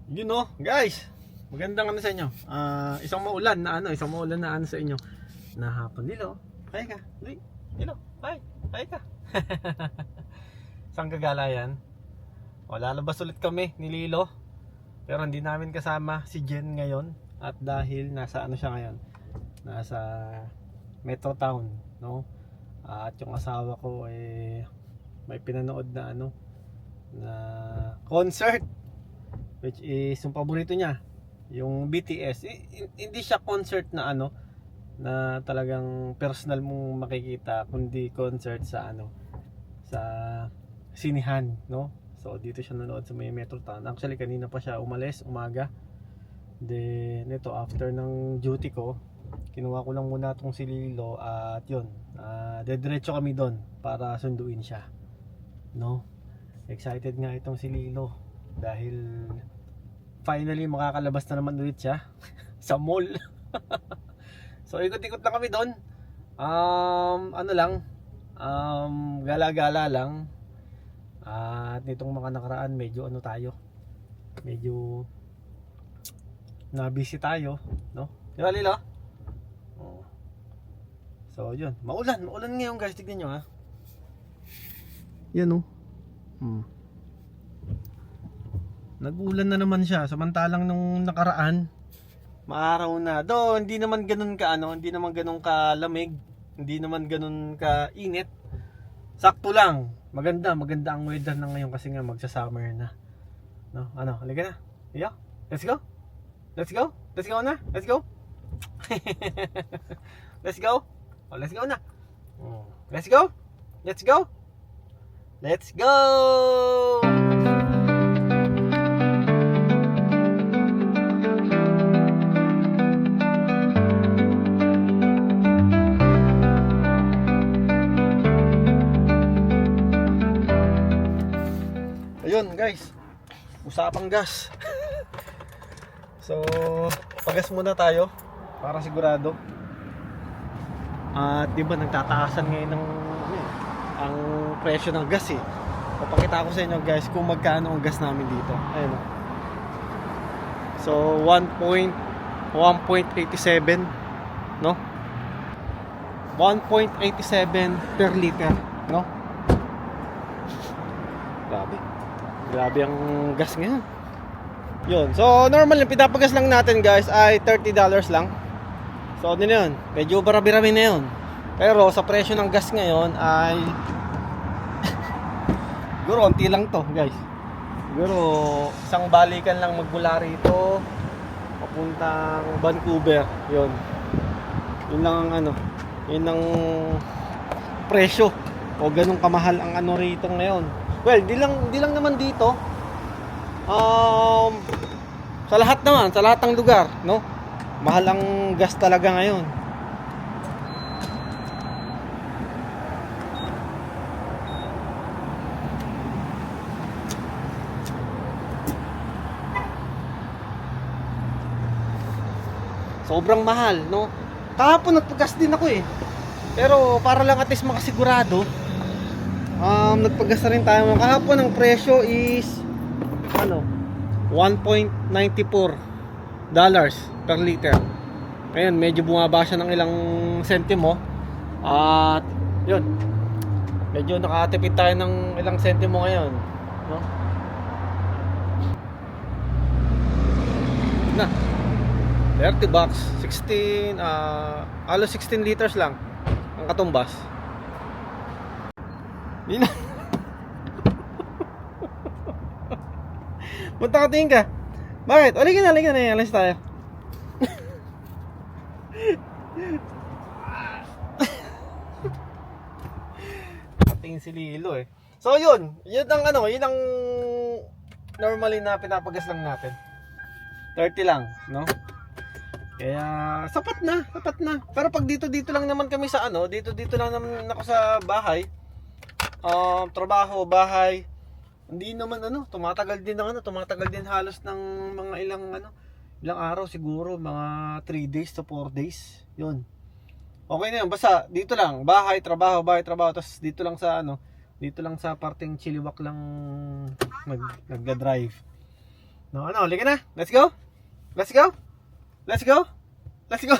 You know, guys, magandang ano sa inyo. Isang maulan na ano sa inyo. Na hapon Lilo. Hay ka. Lilo. Hay ka. Saan gagala yan? O, lalabas ulit kami ni Lilo. Pero hindi namin kasama si Jen ngayon. At dahil nasa ano siya ngayon? Nasa Metro Town, no? At yung asawa ko may pinanood na na concert, which is yung paborito niya, yung BTS. Hindi siya concert na na talagang personal mong makikita, kundi concert sa sa sinihan, no? So dito siya nanood sa may Metro Town. Actually kanina pa siya umalis, umaga. Then ito, after ng duty ko, kinuha ko lang muna itong si Lilo. At yun, dediretso kami doon para sunduin siya, no? Excited nga itong si Lilo dahil finally makakalabas na naman ulit siya sa mall. So ikot-ikot lang kami doon. Gala-gala lang. At nitong mga nakaraan medyo medyo na-busy tayo, no? Di ba, Lilo? Oh. So yun, maulan ngayon guys, tignan nyo ha. Yan Nag-ulan na naman siya, samantalang nung nakaraan maaraw na. Do, hindi naman ganun hindi naman ganun kalamig, hindi naman ganun kainit. Sakto lang. Maganda ang weather na ngayon kasi nga magsa-summer na. No, halika na. Yeah. Let's go na. Let's go. Let's go. Oh, let's go na. Let's go. Ayun guys, usapang gas. So pagas muna tayo para sigurado. At diba nagtataasan ngayon ang presyo ng gas eh. Papakita ko sa inyo guys kung magkano ang gas namin dito. Ayun o. So 1.87, no? 1.87 per liter, no? Grabe ang gas ngayon. Yun. So normal yung pinapagas lang natin guys ay $30 lang. So ano na yun? Medyo barami-rami na yun. Pero sa presyo ng gas ngayon ay siguro onti lang to guys. Siguro isang balikan lang magmula rito papuntang Vancouver. Yun. Yun lang ang yun ang presyo. O ganun kamahal ang rito ngayon. Well, di lang naman dito. Sa lahat ng lugar, no? Mahal ang gas talaga ngayon. Sobrang mahal, no? Kahapon nagpagas din ako eh. Pero para lang at least makasigurado, nagpagas na rin tayo. Kahapon ang presyo is $1.94 per liter. Ngayon medyo bumaba siya ng ilang sentimo. At yun, medyo nakatipid tayo ng ilang sentimo ngayon, no? Na $30, 16 halos 16 liters lang ang katumbas. Hindi na. Punta ka, tingin ka. Bakit? Halika na. Alis tayo. Tingin si Lilo eh. So yun ang yun ang normally na pinapagas lang natin. 30 lang, no? Kaya sapat na. Pero pag dito lang naman kami sa dito lang naman ako sa bahay. Trabaho, bahay. Hindi naman tumatagal din halos ng mga ilang araw siguro, mga 3 days to 4 days. 'Yun. Okay na 'yun, basta dito lang, bahay, trabaho, tapos dito lang sa parteng Chilliwack lang nagda-drive. No, ano, halika na. Let's go. Let's go. Let's go. Let's go.